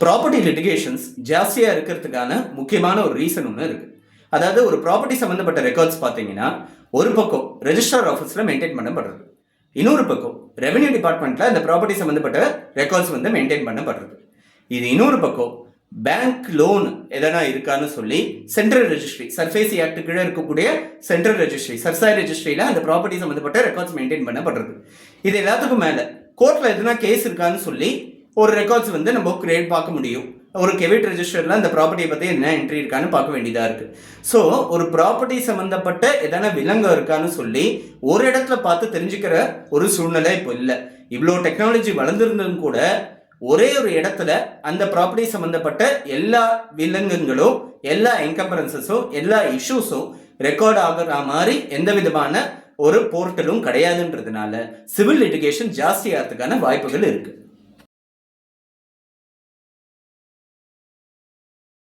Property litigations ஜாஸ்தியாக இருக்கிறதுக்கான முக்கியமான ஒரு ரீசன் ஒன்று இருக்குது. அதாவது ஒரு ப்ராப்பர்ட்டி சம்மந்தப்பட்ட ரெக்கார்ட்ஸ் பார்த்தீங்கன்னா ஒரு பக்கம் ரெஜிஸ்ட்ரார் ஆஃபீஸில் மெயின்டைன் பண்ணப்படுறது, இன்னொரு பக்கம் ரெவென்யூ டிபார்ட்மெண்ட்டில் அந்த ப்ராப்பர்ட்டி சம்மந்தப்பட்ட ரெக்கார்ட்ஸ் வந்து மெயின்டைன் பண்ணப்படுறது. இது இன்னொரு பக்கம் பேங்க் லோன் எதனா இருக்கான்னு சொல்லி சென்ட்ரல் ரெஜிஸ்ட்ரி, சர்ஃபேசி ஆக்ட் கீழே இருக்கக்கூடிய சென்ட்ரல் ரெஜிஸ்ட்ரி, சர்சாய் ரெஜிஸ்ட்ரியில் அந்த ப்ராப்பர்ட்டி சம்மந்தப்பட்ட ரெக்கார்ட்ஸ் மெயின்டைன் பண்ணப்படுறது. இது எல்லாத்துக்கும் மேலே கோர்ட்டில் எதனா கேஸ் இருக்கான்னு சொல்லி ஒரு ரெக்கார்ட்ஸ் வந்து நம்ம கிரியேட் பார்க்க முடியும். ஒரு கெவிட் ரெஜிஸ்டரில் அந்த ப்ராப்பர்ட்டியை பற்றி என்ன என்ட்ரி இருக்கான்னு பார்க்க வேண்டியதாக இருக்குது. ஸோ ஒரு ப்ராப்பர்ட்டி சம்மந்தப்பட்ட எதனா விலங்கு இருக்கான்னு சொல்லி ஒரு இடத்துல பார்த்து தெரிஞ்சுக்கிற ஒரு சூழ்நிலை இப்போ இல்லை. இவ்வளோ டெக்னாலஜி வளர்ந்துருந்தும் கூட ஒரே ஒரு இடத்துல அந்த ப்ராப்பர்ட்டி சம்மந்தப்பட்ட எல்லா விலங்குகளும், எல்லா என்கம்பரன்சஸும், எல்லா இஷ்யூஸும் ரெக்கார்ட் ஆகிற மாதிரி எந்த விதமான ஒரு போர்ட்டலும் கிடையாதுன்றதுனால சிவில் லிட்டிகேஷன் ஜாஸ்தி ஆகிறதுக்கான வாய்ப்புகள் இருக்குது.